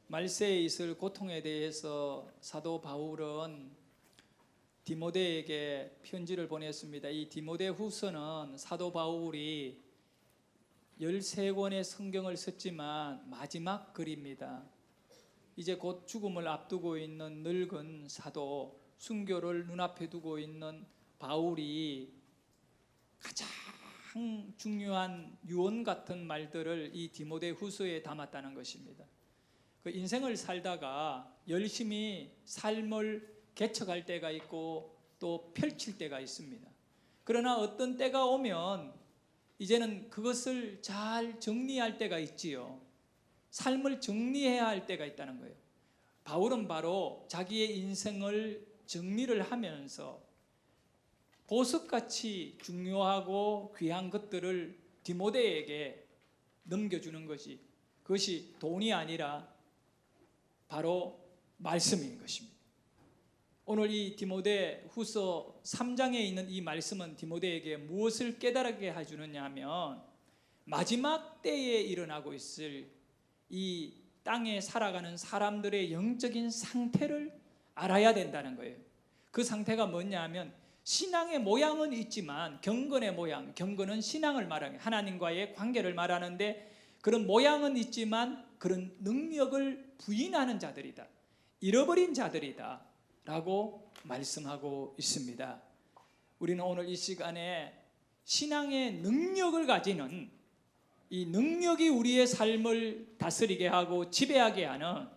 말세에 있을 고통에 대해서 사도 바울은 디모데에게 편지를 보냈습니다. 이 디모데 후서는 사도 바울이 13권의 성경을 썼지만 마지막 글입니다. 이제 곧 죽음을 앞두고 있는 늙은 사도, 순교를 눈앞에 두고 있는 바울이 가장 중요한 유언 같은 말들을 이 디모데 후서에 담았다는 것입니다. 그 인생을 살다가 열심히 삶을 개척할 때가 있고 또 펼칠 때가 있습니다. 그러나 어떤 때가 오면 이제는 그것을 잘 정리할 때가 있지요. 삶을 정리해야 할 때가 있다는 거예요. 바울은 바로 자기의 인생을 정리를 하면서 보석같이 중요하고 귀한 것들을 디모데에게 넘겨주는 것이, 그것이 돈이 아니라 바로 말씀인 것입니다. 오늘 이 디모데 후서 3장에 있는 이 말씀은 디모데에게 무엇을 깨달게 해주느냐 하면, 마지막 때에 일어나고 있을 이 땅에 살아가는 사람들의 영적인 상태를 알아야 된다는 거예요. 그 상태가 뭐냐 하면, 신앙의 모양은 있지만 경건의 모양, 경건은 신앙을 말하는, 하나님과의 관계를 말하는데, 그런 모양은 있지만 그런 능력을 부인하는 자들이다, 잃어버린 자들이다 라고 말씀하고 있습니다. 우리는 오늘 이 시간에 신앙의 능력을 가지는, 이 능력이 우리의 삶을 다스리게 하고 지배하게 하는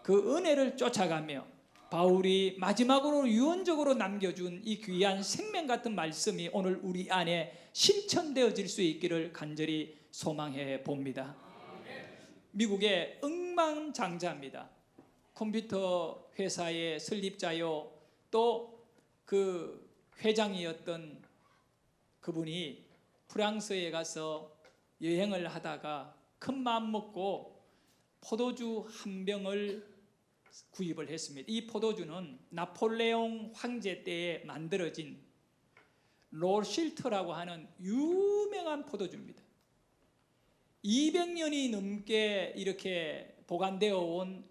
그 은혜를 쫓아가며 바울이 마지막으로 유언적으로 남겨준 이 귀한 생명 같은 말씀이 오늘 우리 안에 실천되어질 수 있기를 간절히 소망해 봅니다. 미국의 억만장자입니다. 컴퓨터 회사의 설립자요, 또 그 회장이었던 그분이 프랑스에 가서 여행을 하다가 큰 마음 먹고 포도주 한 병을 구입을 했습니다. 이 포도주는 나폴레옹 황제 때에 만들어진 로실트라고 하는 유명한 포도주입니다. 200년이 넘게 이렇게 보관되어 온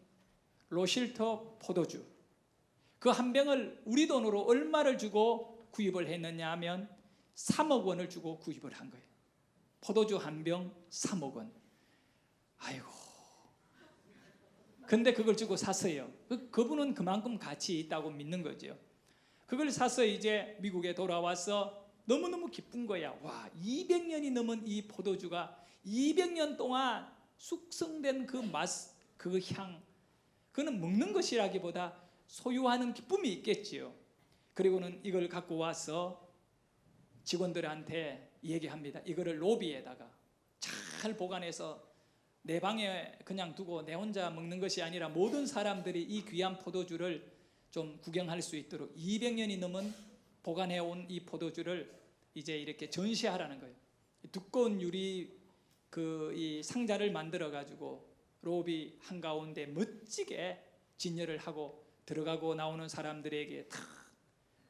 로실트 포도주, 그 한 병을 우리 돈으로 얼마를 주고 구입을 했느냐 하면 3억 원을 주고 구입을 한 거예요. 포도주 한 병 3억 원. 아이고, 근데 그걸 주고 샀어요. 그분은 그만큼 가치 있다고 믿는 거죠. 그걸 사서 이제 미국에 돌아와서 너무너무 기쁜 거야. 와, 200년이 넘은 이 포도주가 200년 동안 숙성된 그 맛, 그 향, 그는 먹는 것이라기보다 소유하는 기쁨이 있겠지요. 그리고는 이걸 갖고 와서 직원들한테 얘기합니다. 이거를 로비에다가 잘 보관해서 내 방에 그냥 두고 내 혼자 먹는 것이 아니라 모든 사람들이 이 귀한 포도주를 좀 구경할 수 있도록 200년이 넘은 보관해온 이 포도주를 이제 이렇게 전시하라는 거예요. 두꺼운 유리 이 상자를 만들어 가지고 로비 한가운데 멋지게 진열을 하고 들어가고 나오는 사람들에게 다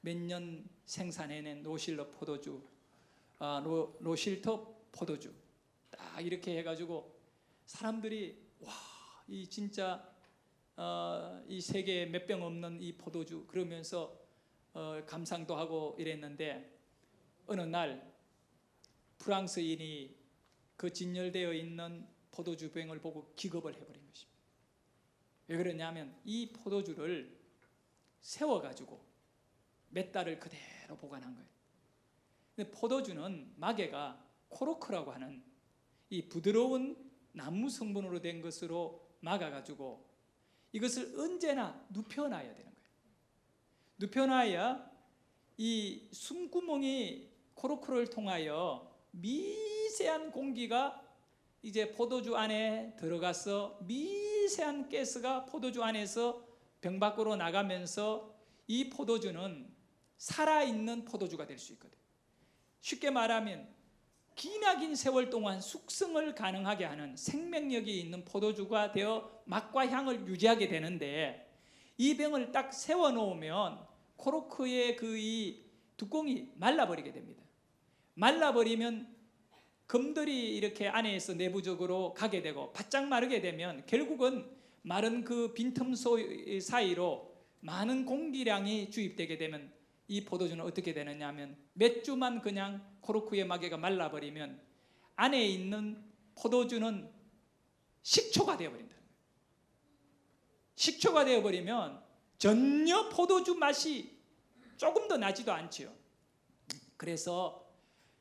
몇 년 생산해낸 로실트 포도주, 로실트 포도주 딱 이렇게 해가지고 사람들이 와, 이 진짜 이 세계에 몇 병 없는 이 포도주, 그러면서 감상도 하고 이랬는데, 어느 날 프랑스인이 그 진열되어 있는 포도주 병을 보고 기겁을 해버린 것입니다. 왜 그러냐면 이 포도주를 세워가지고 몇 달을 그대로 보관한 거예요. 근데 포도주는 마개가 코르크라고 하는 이 부드러운 나무 성분으로 된 것으로 막아가지고 이것을 언제나 눕혀놔야 되는 거예요. 눕혀놔야 이 숨구멍이 코르크를 통하여 미세한 공기가 이제 포도주 안에 들어가서 미세한 가스가 포도주 안에서 병 밖으로 나가면서 이 포도주는 살아있는 포도주가 될 수 있거든요. 쉽게 말하면 기나긴 세월 동안 숙성을 가능하게 하는 생명력이 있는 포도주가 되어 맛과 향을 유지하게 되는데, 이 병을 딱 세워놓으면 코르크의 이 뚜껑이 말라버리게 됩니다. 말라버리면 검들이 이렇게 안에서 내부적으로 가게 되고 바짝 마르게 되면 결국은 마른 그 빈틈소 사이로 많은 공기량이 주입되게 되면 이 포도주는 어떻게 되느냐 하면 몇 주만 그냥 코르크의 마개가 말라버리면 안에 있는 포도주는 식초가 되어버린다. 식초가 되어버리면 전혀 포도주 맛이 조금도 나지도 않지요. 그래서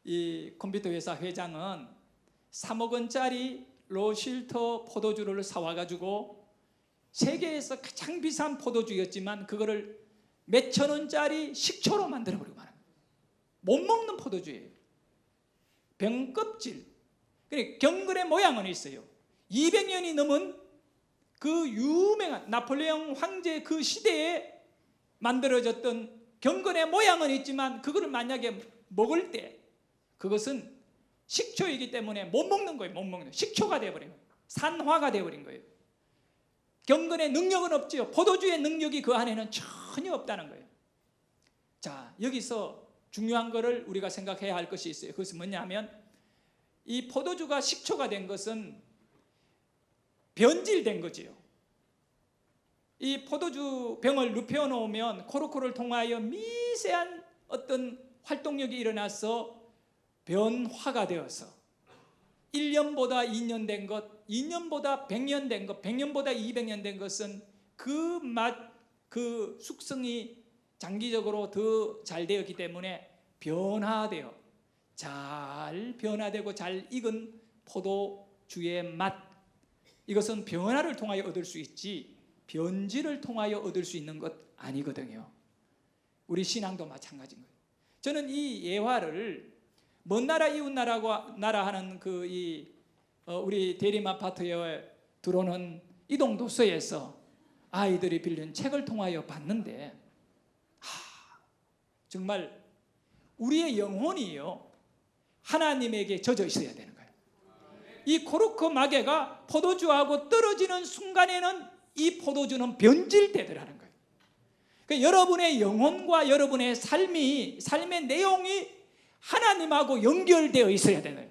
이 컴퓨터 회사 회장은 3억 원짜리 로실터 포도주를 사와가지고 세계에서 가장 비싼 포도주였지만 그거를 몇천 원짜리 식초로 만들어버리고 말합니다. 못 먹는 포도주예요. 병껍질. 그러니까 경건의 모양은 있어요. 200년이 넘은 그 유명한 나폴레옹 황제 그 시대에 만들어졌던 경건의 모양은 있지만 그거를 만약에 먹을 때 그것은 식초이기 때문에 못 먹는 거예요. 못 먹는 거예요. 식초가 되어버린 거예요. 산화가 되어버린 거예요. 경건의 능력은 없지요. 포도주의 능력이 그 안에는 전혀 없다는 거예요. 자, 여기서 중요한 것을 우리가 생각해야 할 것이 있어요. 그것은 뭐냐면 이 포도주가 식초가 된 것은 변질된 거지요. 이 포도주 병을 눕혀 놓으면 코르크를 통하여 미세한 어떤 활동력이 일어나서 변화가 되어서 1년보다 2년 된 것, 2년보다 100년 된 것, 100년보다 200년 된 것은 그 맛, 그 숙성이 장기적으로 더 잘 되었기 때문에 변화되어 잘 변화되고 잘 익은 포도주의 맛, 이것은 변화를 통하여 얻을 수 있지 변질을 통하여 얻을 수 있는 것 아니거든요. 우리 신앙도 마찬가지인 거예요. 저는 이 예화를 먼 나라 이웃 나라 하는 우리 대림 아파트에 들어오는 이동도서에서 아이들이 빌린 책을 통하여 봤는데 정말 우리의 영혼이요 하나님에게 젖어 있어야 되는 거예요. 이 코르크 마개가 포도주하고 떨어지는 순간에는 이 포도주는 변질되더라는 거예요. 그러니까 여러분의 영혼과 여러분의 삶의 내용이 하나님하고 연결되어 있어야 되는 거예요.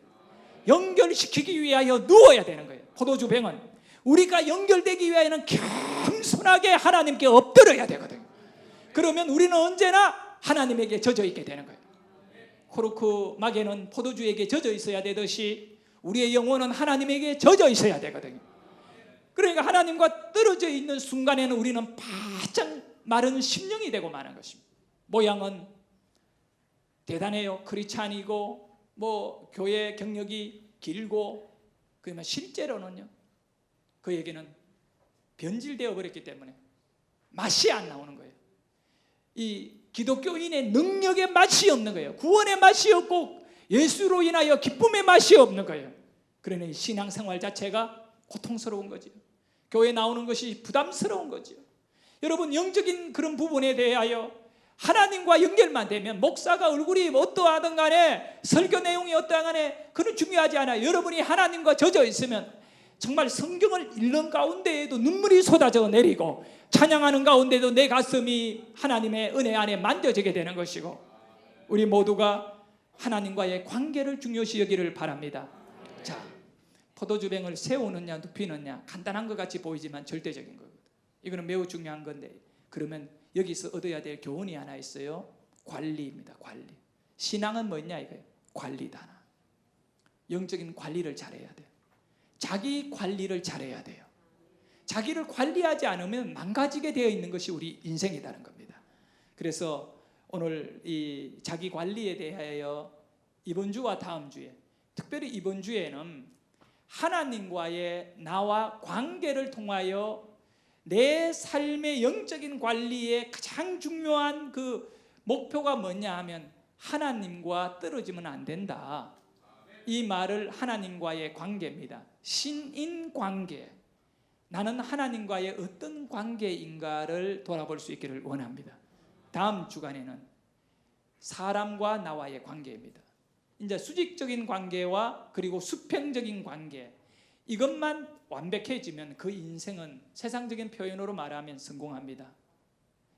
연결시키기 위하여 누워야 되는 거예요. 포도주 병은 우리가 연결되기 위하여는 겸손하게 하나님께 엎드려야 되거든요. 그러면 우리는 언제나 하나님에게 젖어 있게 되는 거예요. 코르크 마개는 포도주에게 젖어 있어야 되듯이 우리의 영혼은 하나님에게 젖어 있어야 되거든요. 그러니까 하나님과 떨어져 있는 순간에는 우리는 바짝 마른 심령이 되고 마는 것입니다. 모양은 대단해요. 크리스찬이고 교회 경력이 길고 그러면 실제로는요 그에게는 변질되어 버렸기 때문에 맛이 안 나오는 거예요. 이 기독교인의 능력의 맛이 없는 거예요. 구원의 맛이 없고 예수로 인하여 기쁨의 맛이 없는 거예요. 그러니 신앙생활 자체가 고통스러운 거지요. 교회 나오는 것이 부담스러운 거지요. 여러분 영적인 그런 부분에 대하여 하나님과 연결만 되면 목사가 얼굴이 어떠하든 간에 설교 내용이 어떠하든 간에 그건 중요하지 않아요. 여러분이 하나님과 젖어 있으면 정말 성경을 읽는 가운데에도 눈물이 쏟아져 내리고 찬양하는 가운데도 내 가슴이 하나님의 은혜 안에 만져지게 되는 것이고 우리 모두가 하나님과의 관계를 중요시 여기를 바랍니다. 자, 포도주병을 세우느냐 눕히느냐 간단한 것 같이 보이지만 절대적인 거거든요. 이거는 매우 중요한 건데 그러면 여기서 얻어야 될 교훈이 하나 있어요. 관리입니다. 관리. 신앙은 뭐냐 이거예요. 관리다. 영적인 관리를 잘해야 돼요. 자기 관리를 잘해야 돼요. 자기를 관리하지 않으면 망가지게 되어 있는 것이 우리 인생이라는 겁니다. 그래서 오늘 이 자기 관리에 대하여 이번 주와 다음 주에 특별히 이번 주에는 하나님과의 나와 관계를 통하여 내 삶의 영적인 관리의 가장 중요한 그 목표가 뭐냐 하면 하나님과 떨어지면 안 된다. 이 말을 하나님과의 관계입니다. 신인관계. 나는 하나님과의 어떤 관계인가를 돌아볼 수 있기를 원합니다. 다음 주간에는 사람과 나와의 관계입니다. 이제 수직적인 관계와 그리고 수평적인 관계 이것만 완벽해지면 그 인생은 세상적인 표현으로 말하면 성공합니다.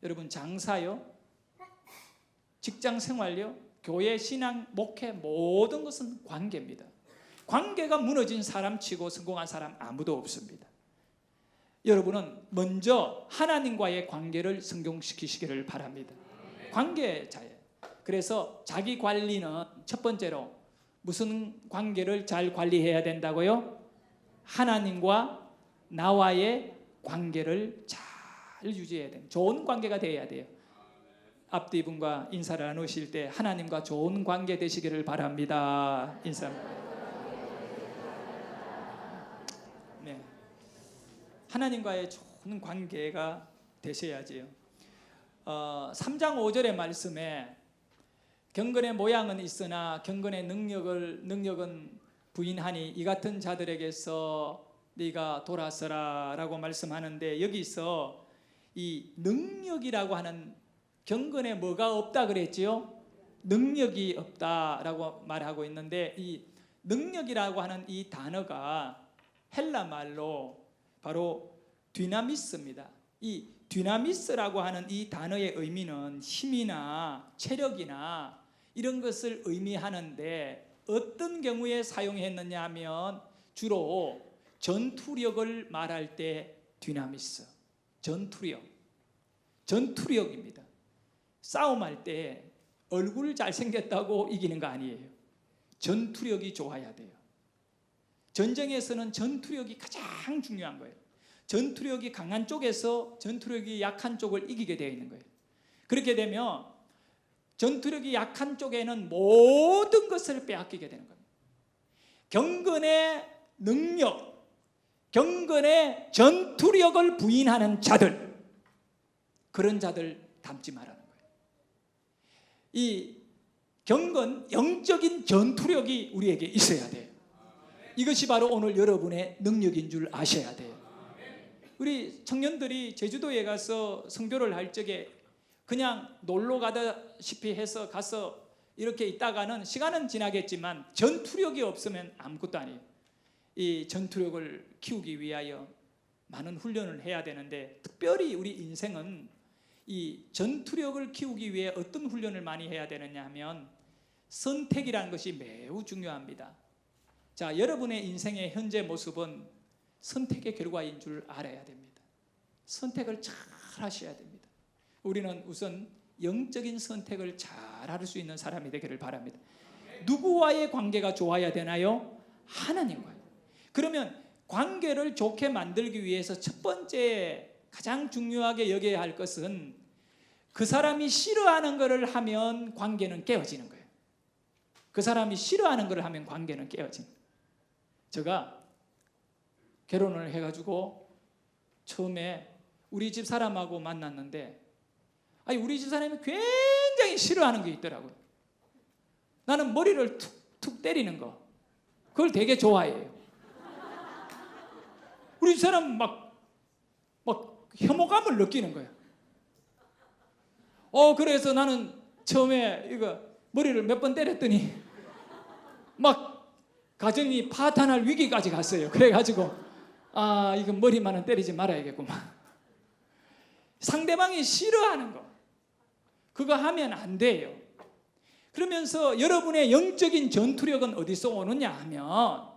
여러분 장사요, 직장 생활요, 교회 신앙, 목회 모든 것은 관계입니다. 관계가 무너진 사람 치고 성공한 사람 아무도 없습니다. 여러분은 먼저 하나님과의 관계를 성공시키시기를 바랍니다. 관계자예요. 그래서 자기 관리는 첫 번째로 무슨 관계를 잘 관리해야 된다고요? 하나님과 나와의 관계를 잘 유지해야 돼요. 좋은 관계가 돼야 돼요. 앞뒤 분과 인사를 나누실 때 하나님과 좋은 관계 되시기를 바랍니다. 인사. 네. 하나님과의 좋은 관계가 되셔야지요. 3장 5절의 말씀에 경건의 모양은 있으나 경건의 능력은 부인하니 이 같은 자들에게서 네가 돌아서라 라고 말씀하는데, 여기서 이 능력이라고 하는, 경건에 뭐가 없다 그랬지요? 능력이 없다라고 말하고 있는데, 이 능력이라고 하는 이 단어가 헬라 말로 바로 디나미스입니다. 이 디나미스라고 하는 이 단어의 의미는 힘이나 체력이나 이런 것을 의미하는데, 어떤 경우에 사용했느냐 하면 주로 전투력을 말할 때 디나미스, 전투력입니다. 싸움할 때 얼굴 잘생겼다고 이기는 거 아니에요. 전투력이 좋아야 돼요. 전쟁에서는 전투력이 가장 중요한 거예요. 전투력이 강한 쪽에서 전투력이 약한 쪽을 이기게 되어 있는 거예요. 그렇게 되면 전투력이 약한 쪽에는 모든 것을 빼앗기게 되는 겁니다. 경건의 능력, 경건의 전투력을 부인하는 자들, 그런 자들 닮지 말라는 거예요. 이 경건, 영적인 전투력이 우리에게 있어야 돼요. 이것이 바로 오늘 여러분의 능력인 줄 아셔야 돼요. 우리 청년들이 제주도에 가서 선교를 할 적에 그냥 놀러 가다시피 해서 가서 이렇게 있다가는 시간은 지나겠지만 전투력이 없으면 아무것도 아니에요. 이 전투력을 키우기 위하여 많은 훈련을 해야 되는데, 특별히 우리 인생은 이 전투력을 키우기 위해 어떤 훈련을 많이 해야 되느냐 하면 선택이라는 것이 매우 중요합니다. 자, 여러분의 인생의 현재 모습은 선택의 결과인 줄 알아야 됩니다. 선택을 잘 하셔야 됩니다. 우리는 우선 영적인 선택을 잘 할 수 있는 사람이 되기를 바랍니다. 누구와의 관계가 좋아야 되나요? 하나님과요. 그러면 관계를 좋게 만들기 위해서 첫 번째 가장 중요하게 여겨야 할 것은, 그 사람이 싫어하는 것을 하면 관계는 깨어지는 거예요. 그 사람이 싫어하는 것을 하면 관계는 깨어집니다. 제가 결혼을 해가지고 처음에 우리 집 사람하고 만났는데, 우리 집 사람이 굉장히 싫어하는 게 있더라고요. 나는 머리를 툭툭 때리는 거, 그걸 되게 좋아해요. 우리 집 사람 막 혐오감을 느끼는 거예요. 그래서 나는 처음에 이거 머리를 몇 번 때렸더니 막 가정이 파탄할 위기까지 갔어요. 그래가지고 이거 머리만은 때리지 말아야겠구만. 상대방이 싫어하는 거, 그거 하면 안 돼요. 그러면서 여러분의 영적인 전투력은 어디서 오느냐 하면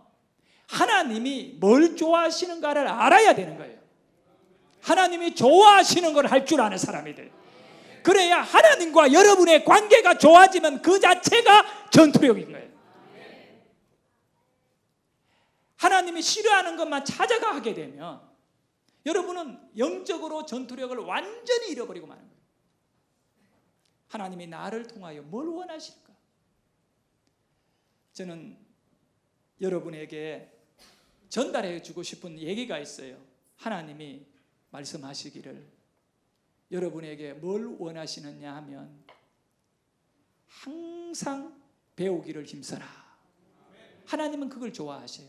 하나님이 뭘 좋아하시는가를 알아야 되는 거예요. 하나님이 좋아하시는 걸 할 줄 아는 사람이 돼요. 그래야 하나님과 여러분의 관계가 좋아지면 그 자체가 전투력인 거예요. 하나님이 싫어하는 것만 찾아가 하게 되면 여러분은 영적으로 전투력을 완전히 잃어버리고 마는 거예요. 하나님이 나를 통하여 뭘 원하실까? 저는 여러분에게 전달해 주고 싶은 얘기가 있어요. 하나님이 말씀하시기를, 여러분에게 뭘 원하시느냐 하면 항상 배우기를 힘써라. 하나님은 그걸 좋아하셔요.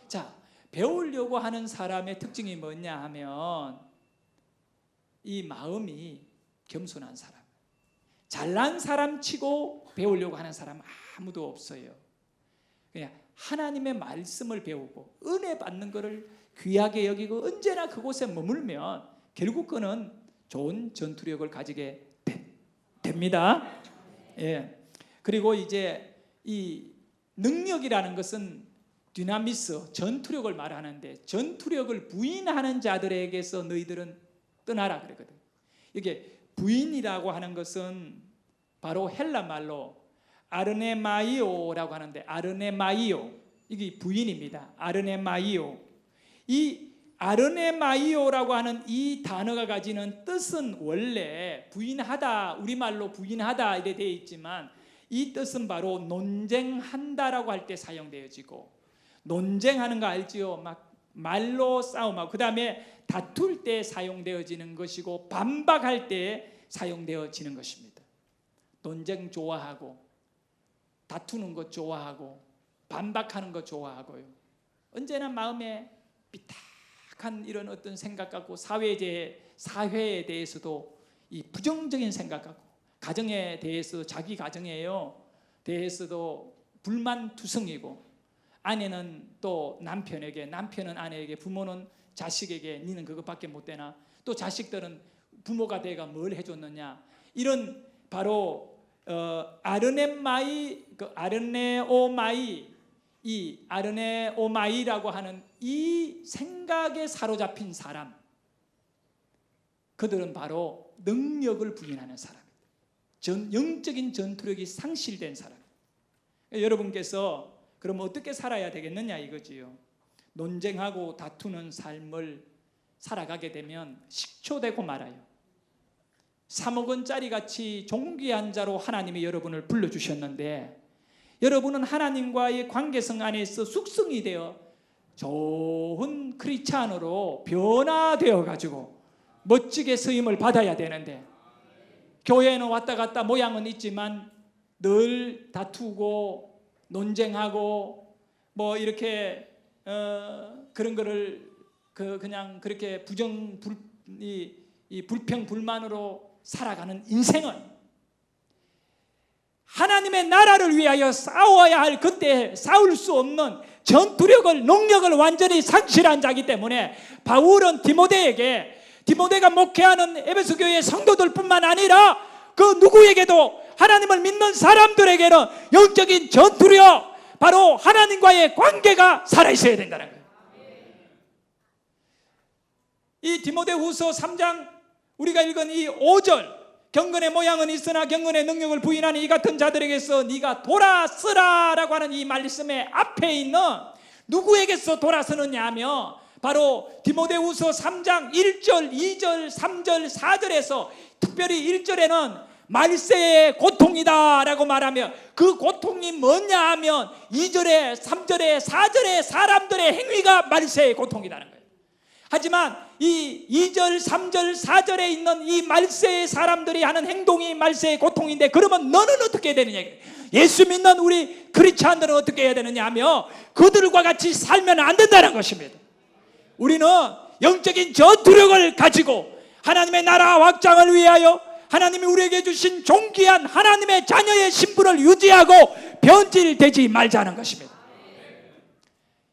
자, 배우려고 하는 사람의 특징이 뭐냐 하면 이 마음이 겸손한 사람. 잘난 사람 치고 배우려고 하는 사람 아무도 없어요. 그냥 하나님의 말씀을 배우고 은혜 받는 것을 귀하게 여기고 언제나 그곳에 머물면 결국 그는 좋은 전투력을 가지게 됩니다. 예. 그리고 이제 이 능력이라는 것은 디나미스, 전투력을 말하는데 전투력을 부인하는 자들에게서 너희들은 떠나라 그랬거든. 이게 부인이라고 하는 것은 바로 헬라 말로 아르네마이오라고 하는데, 아르네마이오, 이게 부인입니다. 아르네마이오. 이 아르네마이오라고 하는 이 단어가 가지는 뜻은 원래 부인하다, 우리말로 부인하다 이렇게 되어 있지만 이 뜻은 바로 논쟁한다라고 할 때 사용되어지고, 논쟁하는 거 알지요? 막 말로 싸움하고, 그 다음에 다툴 때 사용되어지는 것이고, 반박할 때 사용되어지는 것입니다. 논쟁 좋아하고, 다투는 것 좋아하고, 반박하는 것 좋아하고요. 언제나 마음에 삐딱한 이런 어떤 생각 갖고, 사회에 대해서도 이 부정적인 생각 갖고, 가정에 대해서, 자기 가정에요 대해서도 불만투성이고, 아내는 또 남편에게, 남편은 아내에게, 부모는 자식에게 니는 그것밖에 못 되나, 또 자식들은 부모가 내가 뭘 해줬느냐, 이런 바로 아르네오마이라고 하는 이 생각에 사로잡힌 사람, 그들은 바로 능력을 부인하는 사람입니다. 영적인 전투력이 상실된 사람. 여러분께서 그럼 어떻게 살아야 되겠느냐 이거지요. 논쟁하고 다투는 삶을 살아가게 되면 식초되고 말아요. 3억 원짜리 같이 존귀한 자로 하나님이 여러분을 불러주셨는데, 여러분은 하나님과의 관계성 안에서 숙성이 되어 좋은 크리스찬으로 변화되어 가지고 멋지게 쓰임을 받아야 되는데, 교회는 왔다 갔다 모양은 있지만 늘 다투고 논쟁하고 뭐 이렇게 그런 거를 그냥 그렇게 불평 불만으로 살아가는 인생은, 하나님의 나라를 위하여 싸워야 할 그때 싸울 수 없는 전투력을, 능력을 완전히 상실한 자이기 때문에 바울은 디모데가 목회하는 에베소 교회의 성도들뿐만 아니라 그 누구에게도, 하나님을 믿는 사람들에게는 영적인 전투력, 바로 하나님과의 관계가 살아있어야 된다는 거예요. 이 디모데후서 3장 우리가 읽은 이 5절, 경건의 모양은 있으나 경건의 능력을 부인하는 이 같은 자들에게서 네가 돌아서라라고 하는 이 말씀의 앞에 있는, 누구에게서 돌아서느냐 하면 바로 디모데후서 3장 1절, 2절, 3절, 4절에서, 특별히 1절에는 말세의 고통이다라고 말하며, 그 고통이 뭐냐 하면 2절에 3절에 4절에 사람들의 행위가 말세의 고통이라는 거예요. 하지만 이 2절, 3절, 4절에 있는 이 말세의 사람들이 하는 행동이 말세의 고통인데, 그러면 너는 어떻게 해야 되느냐, 예수 믿는 우리 크리스찬들은 어떻게 해야 되느냐 하며 그들과 같이 살면 안 된다는 것입니다. 우리는 영적인 전투력을 가지고 하나님의 나라 확장을 위하여 하나님이 우리에게 주신 존귀한 하나님의 자녀의 신분을 유지하고 변질되지 말자는 것입니다.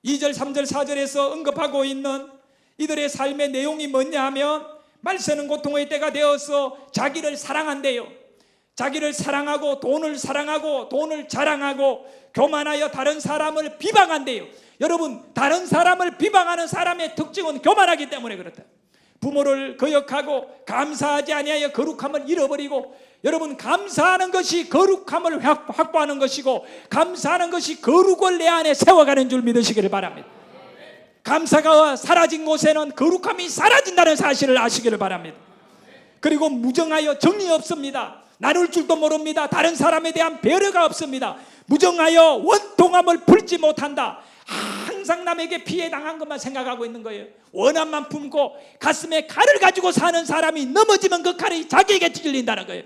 2절, 3절, 4절에서 언급하고 있는 이들의 삶의 내용이 뭐냐 하면, 말세는 고통의 때가 되어서 자기를 사랑한대요. 자기를 사랑하고 돈을 자랑하고 교만하여 다른 사람을 비방한대요. 여러분, 다른 사람을 비방하는 사람의 특징은 교만하기 때문에 그렇다. 부모를 거역하고 감사하지 아니하여 거룩함을 잃어버리고, 여러분, 감사하는 것이 거룩함을 확보하는 것이고, 감사하는 것이 거룩을 내 안에 세워가는 줄 믿으시기를 바랍니다. 감사가 사라진 곳에는 거룩함이 사라진다는 사실을 아시기를 바랍니다. 그리고 무정하여 정이 없습니다. 나눌 줄도 모릅니다. 다른 사람에 대한 배려가 없습니다. 무정하여 원통함을 풀지 못한다. 항상 남에게 피해 당한 것만 생각하고 있는 거예요. 원함만 품고 가슴에 칼을 가지고 사는 사람이 넘어지면 그 칼이 자기에게 찔린다는 거예요.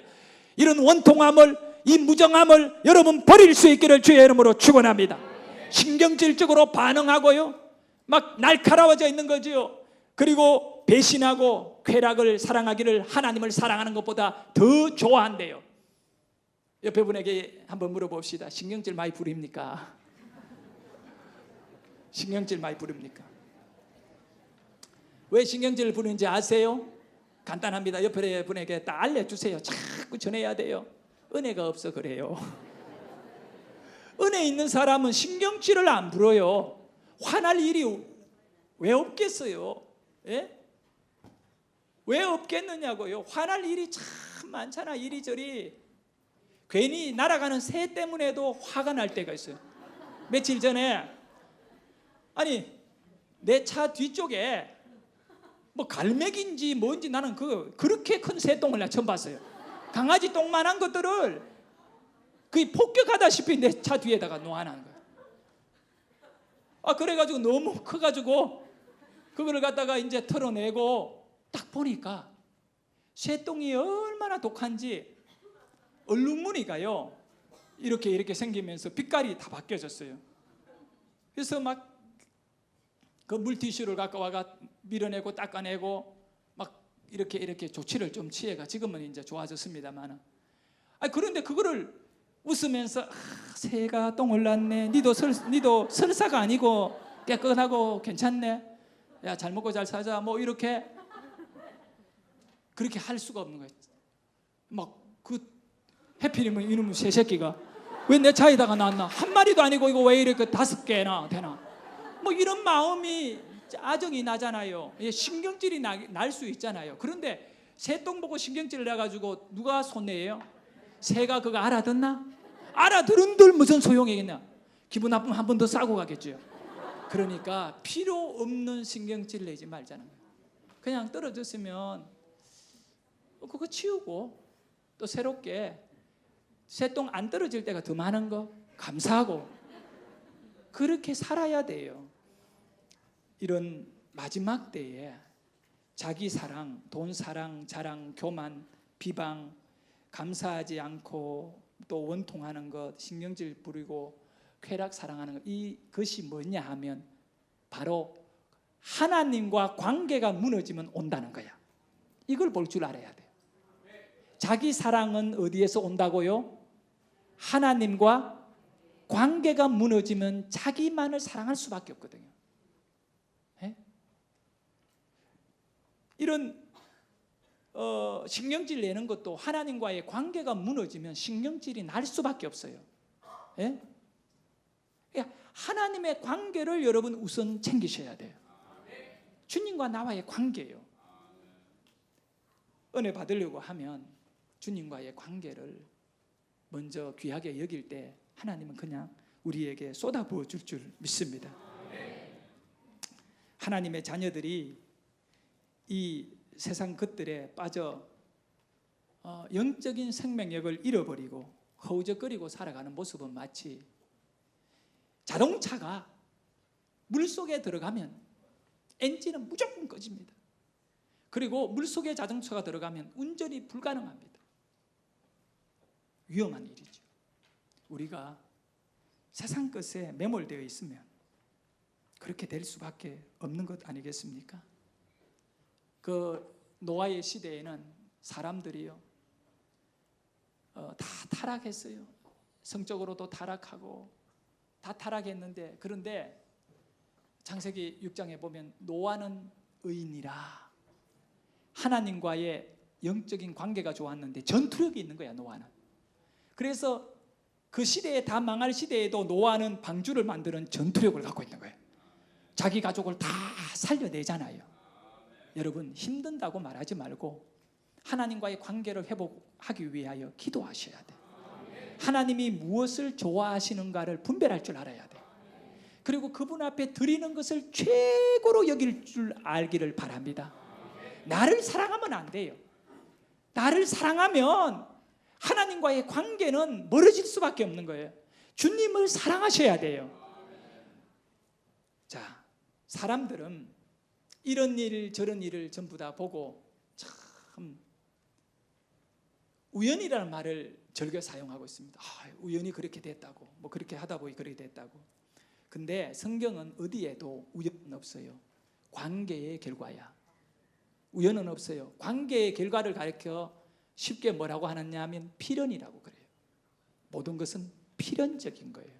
이런 원통함을, 이 무정함을 여러분 버릴 수 있기를 주의 이름으로 축원합니다. 신경질적으로 반응하고요, 막 날카로워져 있는 거지요. 그리고 배신하고 쾌락을 사랑하기를 하나님을 사랑하는 것보다 더 좋아한대요. 옆에 분에게 한번 물어봅시다. 신경질 많이 부립니까? 신경질 많이 부립니까? 왜 신경질을 부리는지 아세요? 간단합니다. 옆에 분에게 딱 알려주세요. 자꾸 전해야 돼요. 은혜가 없어 그래요. 은혜 있는 사람은 신경질을 안 부려요. 화날 일이 왜 없겠어요? 예? 왜 없겠느냐고요. 화날 일이 참 많잖아. 이리저리. 괜히 날아가는 새 때문에도 화가 날 때가 있어요. 며칠 전에 아니 내 차 뒤쪽에 뭐 갈매기인지 뭔지 나는 그렇게 큰 새똥을 내가 처음 봤어요. 강아지 똥만한 것들을 거의 폭격하다시피 내 차 뒤에다가 놓아놓은 거예요. 그래가지고 너무 커가지고 그거를 갖다가 이제 털어내고 딱 보니까 새똥이 얼마나 독한지 얼룩무늬가요 이렇게 생기면서 빛깔이 다 바뀌어졌어요. 그래서 막 그 물티슈를 갖고 와가 밀어내고 닦아내고 막 이렇게 조치를 좀 취해가 지금은 이제 좋아졌습니다만, 그런데 그거를 웃으면서 새가 똥을 놨네. 니도 설사가 아니고 깨끗하고 괜찮네. 야, 잘 먹고 잘 사자. 뭐 이렇게 그렇게 할 수가 없는 거예요. 막 그 해필이면 이놈의 새 새끼가 왜 내 차에다가 놨나? 한 마리도 아니고 이거 왜 이렇게 5개나 되나? 뭐 이런 마음이 짜증이 나잖아요. 신경질이 날 수 있잖아요. 그런데 새똥 보고 신경질을 내가지고 누가 손해예요? 새가 그거 알아듣나? 알아들은들 무슨 소용이겠냐? 기분 나쁘면 한 번 더 싸고 가겠죠. 그러니까 필요 없는 신경질 내지 말자는 거예요. 그냥 떨어졌으면 그거 치우고 또 새롭게 새똥 안 떨어질 때가 더 많은 거 감사하고 그렇게 살아야 돼요. 이런 마지막 때에 자기 사랑, 돈 사랑, 자랑, 교만, 비방, 감사하지 않고 또 원통하는 것, 신경질 부리고 쾌락 사랑하는 것, 이것이 뭐냐 하면 바로 하나님과 관계가 무너지면 온다는 거야. 이걸 볼 줄 알아야 돼요. 자기 사랑은 어디에서 온다고요? 하나님과 관계가 무너지면 자기만을 사랑할 수밖에 없거든요. 네? 이런 신경질 내는 것도 하나님과의 관계가 무너지면 신경질이 날 수밖에 없어요. 네? 그러니까 하나님의 관계를 여러분 우선 챙기셔야 돼요. 주님과 나와의 관계예요. 은혜 받으려고 하면 주님과의 관계를 먼저 귀하게 여길 때 하나님은 그냥 우리에게 쏟아부어 줄 믿습니다. 하나님의 자녀들이 이 세상 것들에 빠져 영적인 생명력을 잃어버리고 허우적거리고 살아가는 모습은 마치 자동차가 물속에 들어가면 엔진은 무조건 꺼집니다. 그리고 물속에 자동차가 들어가면 운전이 불가능합니다. 위험한 일이죠. 우리가 세상 것에 매몰되어 있으면 그렇게 될 수밖에 없는 것 아니겠습니까? 그 노아의 시대에는 사람들이요 다 타락했어요. 성적으로도 타락하고 다 타락했는데, 그런데 창세기 6장에 보면 노아는 의인이라 하나님과의 영적인 관계가 좋았는데 전투력이 있는 거야. 노아는. 그래서 그 시대에 다 망할 시대에도 노아는 방주를 만드는 전투력을 갖고 있는 거예요. 자기 가족을 다 살려내잖아요. 여러분, 힘든다고 말하지 말고 하나님과의 관계를 회복하기 위하여 기도하셔야 돼요. 하나님이 무엇을 좋아하시는가를 분별할 줄 알아야 돼요. 그리고 그분 앞에 드리는 것을 최고로 여길 줄 알기를 바랍니다. 나를 사랑하면 안 돼요. 나를 사랑하면 하나님과의 관계는 멀어질 수밖에 없는 거예요. 주님을 사랑하셔야 돼요. 자, 사람들은 이런 일 저런 일을 전부 다 보고 참 우연이라는 말을 즐겨 사용하고 있습니다. 우연히 그렇게 됐다고, 뭐 그렇게 하다 보니 그렇게 됐다고. 근데 성경은 어디에도 우연은 없어요. 관계의 결과야. 우연은 없어요. 관계의 결과를 가르쳐 쉽게 뭐라고 하느냐 하면 필연이라고 그래요. 모든 것은 필연적인 거예요.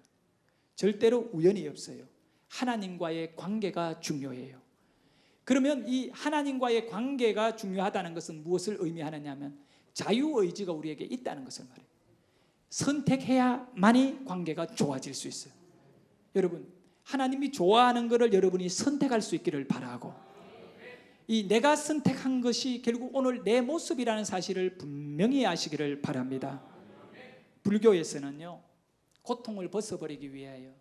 절대로 우연이 없어요. 하나님과의 관계가 중요해요. 그러면 이 하나님과의 관계가 중요하다는 것은 무엇을 의미하느냐 하면 자유의지가 우리에게 있다는 것을 말해요. 선택해야만이 관계가 좋아질 수 있어요. 여러분, 하나님이 좋아하는 것을 여러분이 선택할 수 있기를 바라고, 이 내가 선택한 것이 결국 오늘 내 모습이라는 사실을 분명히 아시기를 바랍니다. 불교에서는요, 고통을 벗어버리기 위하여,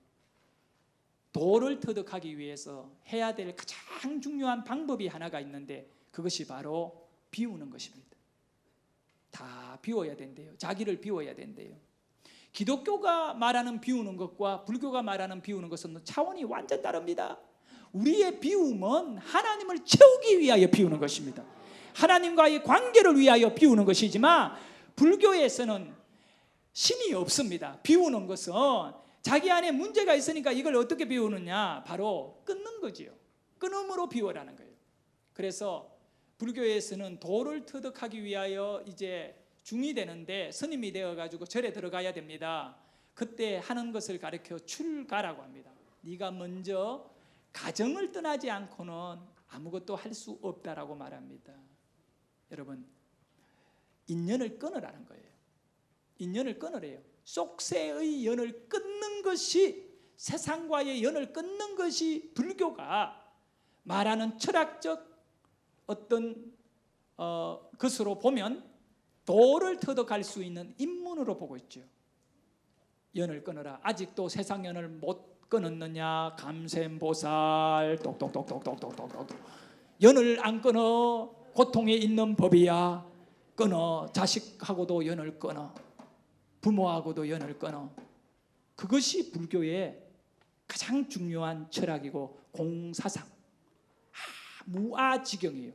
도를 터득하기 위해서 해야 될 가장 중요한 방법이 하나가 있는데, 그것이 바로 비우는 것입니다. 다 비워야 된대요. 자기를 비워야 된대요. 기독교가 말하는 비우는 것과 불교가 말하는 비우는 것은 차원이 완전 다릅니다. 우리의 비움은 하나님을 채우기 위하여 비우는 것입니다. 하나님과의 관계를 위하여 비우는 것이지만, 불교에서는 신이 없습니다. 비우는 것은 자기 안에 문제가 있으니까 이걸 어떻게 비우느냐, 바로 끊는 거지요. 끊음으로 비워라는 거예요. 그래서 불교에서는 도를 터득하기 위하여 이제 중이 되는데, 스님이 되어가지고 절에 들어가야 됩니다. 그때 하는 것을 가르쳐 출가라고 합니다. 네가 먼저 가정을 떠나지 않고는 아무것도 할 수 없다라고 말합니다. 여러분, 인연을 끊으라는 거예요. 인연을 끊으래요. 쏙새의 연을 끊는 것이, 세상과의 연을 끊는 것이 불교가 말하는 철학적 어떤 것으로 보면 도를 터득할 수 있는 입문으로 보고 있죠. 연을 끊어라. 아직도 세상 연을 못 끊었느냐? 감샘보살 똑똑똑똑똑똑똑똑. 연을 안 끊어. 고통에 있는 법이야. 끊어. 자식하고도 연을 끊어. 부모하고도 연을 끊어. 그것이 불교의 가장 중요한 철학이고 공사상, 무아지경이에요.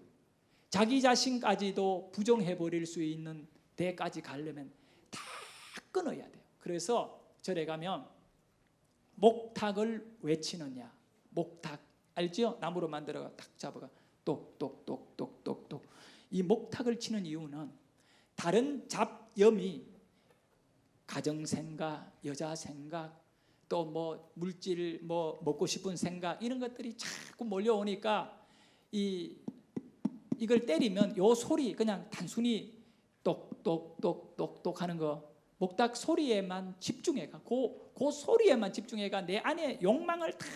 자기 자신까지도 부정해버릴 수 있는 데까지 가려면 다 끊어야 돼요. 그래서 절에 가면 목탁을 왜 치느냐? 목탁 알죠? 나무로 만들어가 탁 잡아가 똑똑똑똑똑똑. 이 목탁을 치는 이유는 다른 잡염이 가정 생각, 여자 생각, 또 뭐 물질, 뭐 먹고 싶은 생각, 이런 것들이 자꾸 몰려오니까 이걸 때리면 요 소리, 그냥 단순히 똑똑똑똑똑 하는 거, 목탁 소리에만 집중해가, 그 소리에만 집중해가 내 안에 욕망을 다,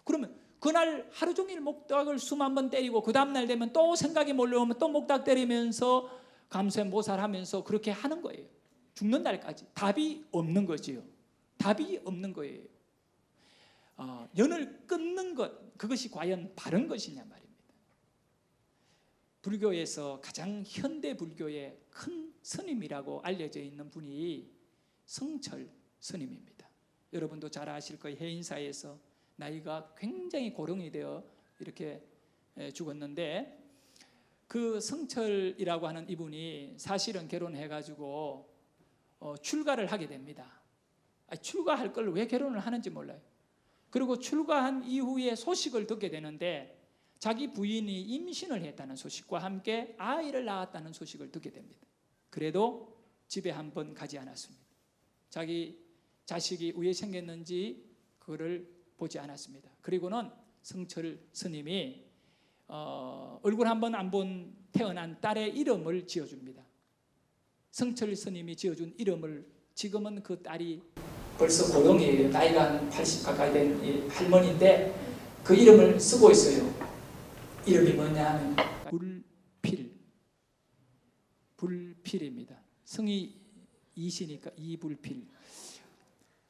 그러면 그날 하루 종일 목탁을 수만 번 때리고 그 다음날 되면 또 생각이 몰려오면 또 목탁 때리면서 감샘보살 하면서 그렇게 하는 거예요. 죽는 날까지. 답이 없는 거지요. 답이 없는 거예요. 연을 끊는 것, 그것이 과연 바른 것이냐 말입니다. 불교에서 가장 현대 불교의 큰 스님이라고 알려져 있는 분이 성철 스님입니다. 여러분도 잘 아실 거예요. 해인사에서 나이가 굉장히 고령이 되어 이렇게 죽었는데, 그 성철이라고 하는 이분이 사실은 결혼해가지고 출가를 하게 됩니다. 출가할 걸 왜 결혼을 하는지 몰라요. 그리고 출가한 이후에 소식을 듣게 되는데, 자기 부인이 임신을 했다는 소식과 함께 아이를 낳았다는 소식을 듣게 됩니다. 그래도 집에 한 번 가지 않았습니다. 자기 자식이 왜 생겼는지 그거를 보지 않았습니다. 그리고는 성철 스님이 얼굴 한 번 안 본 태어난 딸의 이름을 지어줍니다. 성철 스님이 지어준 이름을, 지금은 그 딸이 벌써 고령이에요. 나이가 한 80 가까이 된 할머니인데 그 이름을 쓰고 있어요. 이름이 뭐냐 하면 불필입니다. 성이 이시니까 이불필.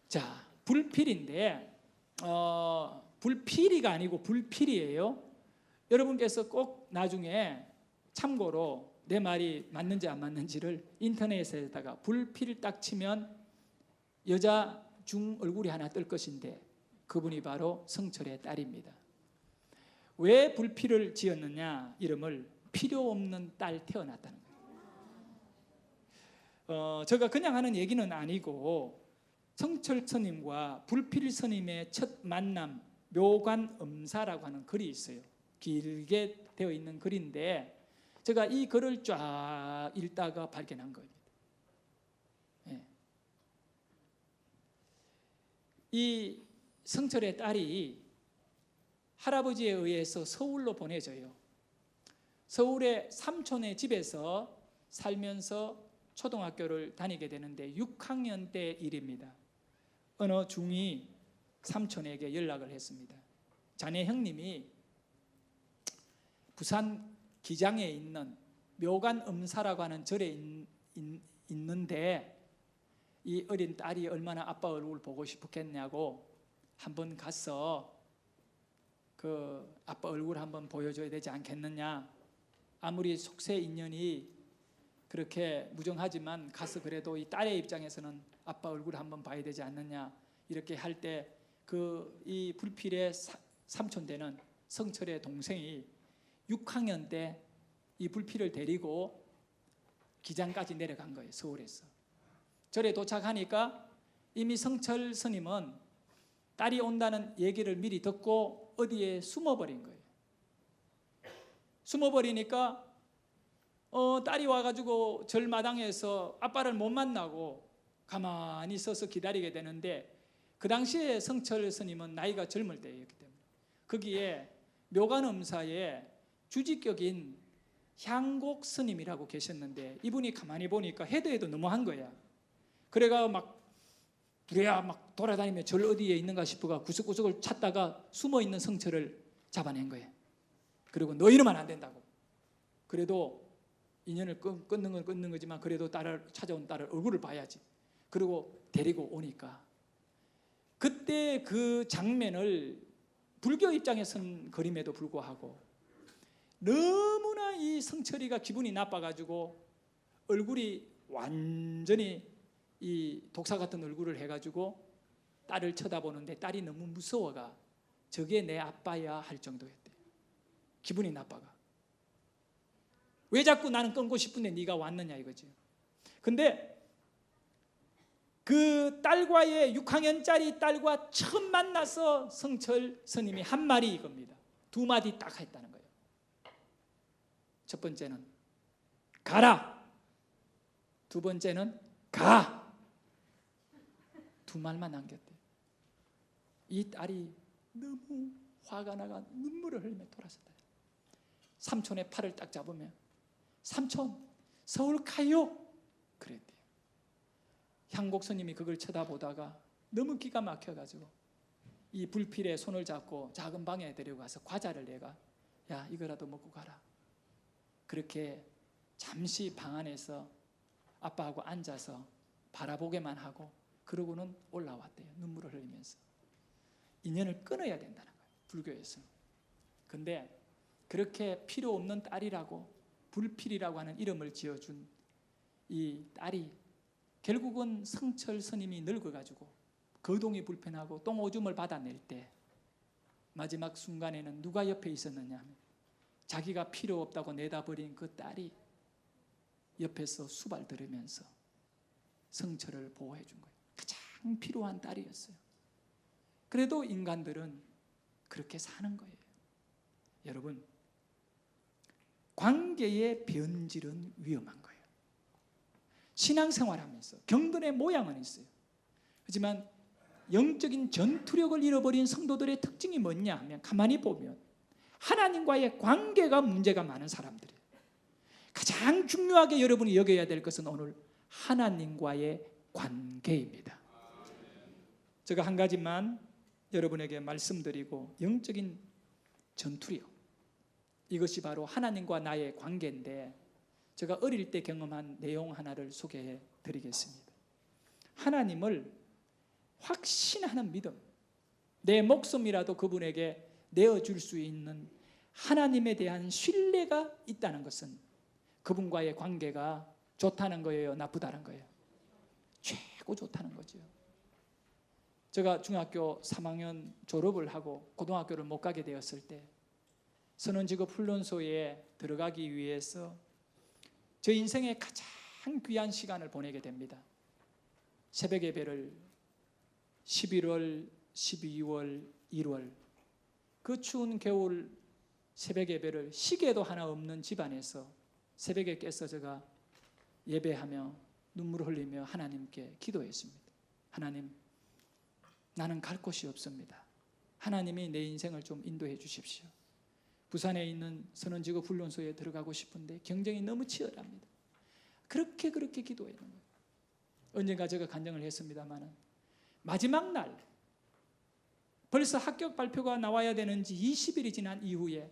자, 불필인데 불필이가 아니고 불필이에요. 여러분께서 꼭 나중에 참고로 내 말이 맞는지 안 맞는지를 인터넷에다가 불필 딱 치면 여자 중 얼굴이 하나 뜰 것인데, 그분이 바로 성철의 딸입니다. 왜 불필을 지었느냐? 이름을 필요 없는 딸 태어났다는 거예요. 제가 그냥 하는 얘기는 아니고, 성철 스님과 불필 스님의 첫 만남, 묘관음사라고 하는 글이 있어요. 길게 되어 있는 글인데 제가 이 글을 쫙 읽다가 발견한 겁니다. 이 성철의 딸이 할아버지에 의해서 서울로 보내져요. 서울의 삼촌의 집에서 살면서 초등학교를 다니게 되는데 6학년 때 일입니다. 어느 중이 삼촌에게 연락을 했습니다. 자네 형님이 부산 기장에 있는 묘간음사라고 하는 절에 있는데 이 어린 딸이 얼마나 아빠 얼굴 보고 싶었겠냐고 한번 가서 그 아빠 얼굴 한번 보여줘야 되지 않겠느냐. 아무리 속세 인연이 그렇게 무정하지만 가서 그래도 이 딸의 입장에서는 아빠 얼굴 한번 봐야 되지 않느냐. 이렇게 할 때 그 이 불필의 삼촌 되는 성철의 동생이 6학년 때 이 불필을 데리고 기장까지 내려간 거예요. 서울에서. 절에 도착하니까 이미 성철 스님은 딸이 온다는 얘기를 미리 듣고 어디에 숨어버린 거예요. 숨어버리니까 딸이 와가지고 절마당에서 아빠를 못 만나고 가만히 서서 기다리게 되는데 그 당시에 성철 스님은 나이가 젊을 때였기 때문에 거기에 묘간음사에 주지격인 향곡 스님이라고 계셨는데 이분이 가만히 보니까 해도 너무한 거야. 그래가 막 부랴 막 돌아다니며 절 어디에 있는가 싶어가 구석구석을 찾다가 숨어있는 성철을 잡아낸 거예요. 그리고 너 이러면 안 된다고. 그래도 인연을 끊는 건 끊는 거지만 그래도 찾아온 딸을 얼굴을 봐야지. 그리고 데리고 오니까 그때 그 장면을 불교 입장에서는 그림에도 불구하고 너무나 이 성철이가 기분이 나빠가지고 얼굴이 완전히 이 독사 같은 얼굴을 해가지고 딸을 쳐다보는데 딸이 너무 무서워가 저게 내 아빠야 할 정도였대. 기분이 나빠가. 왜 자꾸 나는 끊고 싶은데 네가 왔느냐 이거지. 근데 그 딸과의 6학년짜리 딸과 처음 만나서 성철 스님이 한 말이 이겁니다. 두 마디 딱 했다는 거예요. 첫 번째는 가라. 두 번째는 가. 두 말만 남겼대. 이 딸이 너무 화가 나가 눈물을 흘리며 돌아섰다. 삼촌의 팔을 딱 잡으면 삼촌 서울 가요. 그랬대요. 향곡 스님이 그걸 쳐다보다가 너무 기가 막혀가지고 이 불필에 손을 잡고 작은 방에 데려가서 과자를 내가 야 이거라도 먹고 가라. 그렇게 잠시 방 안에서 아빠하고 앉아서 바라보게만 하고 그러고는 올라왔대요. 눈물을 흘리면서. 인연을 끊어야 된다는 거예요. 불교에서. 근데 그렇게 필요 없는 딸이라고 불필이라고 하는 이름을 지어준 이 딸이 결국은 성철 스님이 늙어가지고 거동이 불편하고 똥오줌을 받아낼 때 마지막 순간에는 누가 옆에 있었느냐 하면 자기가 필요 없다고 내다버린 그 딸이 옆에서 수발 들으면서 성철을 보호해 준 거예요. 가장 필요한 딸이었어요. 그래도 인간들은 그렇게 사는 거예요. 여러분, 관계의 변질은 위험한 거예요. 신앙생활하면서 경건의 모양은 있어요. 하지만 영적인 전투력을 잃어버린 성도들의 특징이 뭐냐 하면 가만히 보면 하나님과의 관계가 문제가 많은 사람들이에요. 가장 중요하게 여러분이 여겨야 될 것은 오늘 하나님과의 관계입니다. 제가 한 가지만 여러분에게 말씀드리고 영적인 전투력, 이것이 바로 하나님과 나의 관계인데 제가 어릴 때 경험한 내용 하나를 소개해 드리겠습니다. 하나님을 확신하는 믿음, 내 목숨이라도 그분에게 내어줄 수 있는 하나님에 대한 신뢰가 있다는 것은 그분과의 관계가 좋다는 거예요, 나쁘다는 거예요? 최고 좋다는 거죠. 제가 중학교 3학년 졸업을 하고 고등학교를 못 가게 되었을 때 선원직업 훈련소에 들어가기 위해서 제 인생의 가장 귀한 시간을 보내게 됩니다. 새벽 예배를 11월, 12월, 1월 그 추운 겨울 새벽 예배를 시계도 하나 없는 집안에서 새벽에 깨서 제가 예배하며 눈물을 흘리며 하나님께 기도했습니다. 하나님, 나는 갈 곳이 없습니다. 하나님이 내 인생을 좀 인도해 주십시오. 부산에 있는 선원직업 훈련소에 들어가고 싶은데 경쟁이 너무 치열합니다. 그렇게 기도했는 거예요. 언젠가 제가 간증을 했습니다마는 마지막 날 벌써 합격 발표가 나와야 되는지 20일이 지난 이후에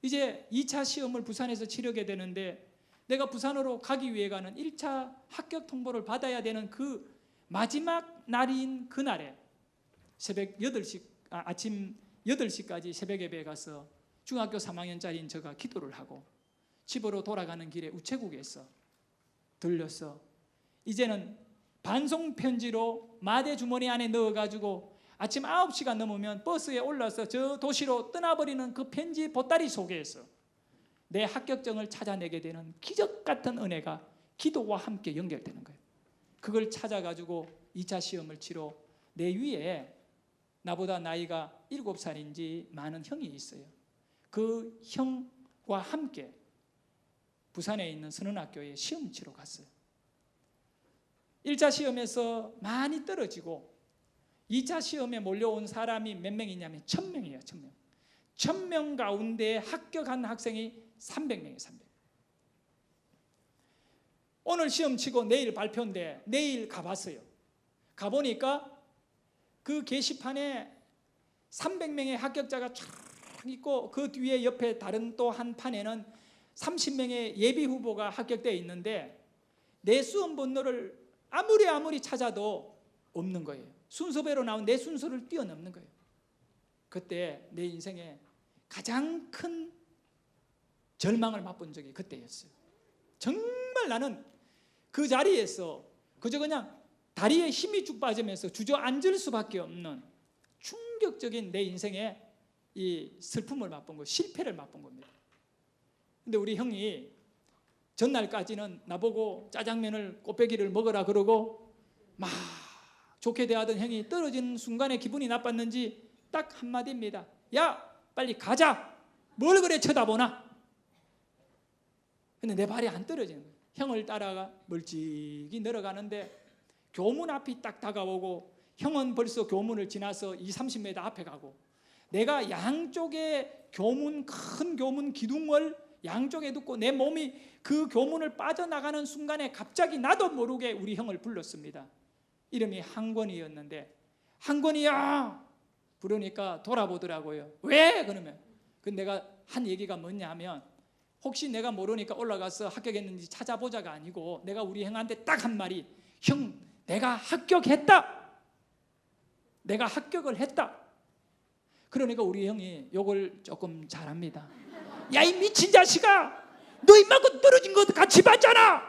이제 2차 시험을 부산에서 치르게 되는데 내가 부산으로 가기 위해 가는 1차 합격 통보를 받아야 되는 그 마지막 날인 그날에 아침 8시까지 새벽 예배에 가서 중학교 3학년짜리인 제가 기도를 하고 집으로 돌아가는 길에 우체국에서 들려서 이제는 반송 편지로 마대 주머니 안에 넣어가지고 아침 9시가 넘으면 버스에 올라서 저 도시로 떠나버리는 그 편지 보따리 속에서 내 합격증을 찾아내게 되는 기적 같은 은혜가 기도와 함께 연결되는 거예요. 그걸 찾아가지고 2차 시험을 치러 내 위에 나보다 나이가 7살인지 많은 형이 있어요. 그 형과 함께 부산에 있는 선언학교에 시험 치러 갔어요. 1차 시험에서 많이 떨어지고 2차 시험에 몰려온 사람이 몇 명이냐면 1000명이에요. 1000명. 1000명 가운데 합격한 학생이 300명이에요. 300명. 오늘 시험 치고 내일 발표인데 내일 가봤어요. 가보니까 그 게시판에 300명의 합격자가 쫙 있고 그 뒤에 옆에 다른 또 한 판에는 30명의 예비 후보가 합격되어 있는데 내 수험 번호를 아무리 찾아도 없는 거예요. 순서대로 나온 내 순서를 뛰어넘는 거예요. 그때 내 인생에 가장 큰 절망을 맛본 적이 그때였어요. 정말 나는 그 자리에서 그저 그냥 다리에 힘이 쭉 빠지면서 주저앉을 수밖에 없는 충격적인 내 인생의 이 슬픔을 맛본 거, 실패를 맛본 겁니다. 근데 우리 형이 전날까지는 나보고 짜장면을 꽃배기를 먹으라 그러고 막 좋게 대하던 형이 떨어지는 순간에 기분이 나빴는지 딱 한마디입니다. 야, 빨리 가자. 뭘 그래 쳐다보나? 근데 내 발이 안 떨어지는 거예요. 형을 따라가 멀찍이 내려가는데 교문 앞이 딱 다가오고 형은 벌써 교문을 지나서 20-30m 앞에 가고 내가 양쪽에 교문, 큰 교문 기둥을 양쪽에 두고 내 몸이 그 교문을 빠져나가는 순간에 갑자기 나도 모르게 우리 형을 불렀습니다. 이름이 한권이었는데 한권이야 부르니까 돌아보더라고요. 왜? 그러면 내가 한 얘기가 뭐냐 하면 혹시 내가 모르니까 올라가서 합격했는지 찾아보자가 아니고 내가 우리 형한테 딱 한 말이 형 내가 합격했다. 내가 합격을 했다. 그러니까 우리 형이 욕을 조금 잘합니다. 야 이 미친 자식아 너 이만큼 떨어진 거 같이 봤잖아.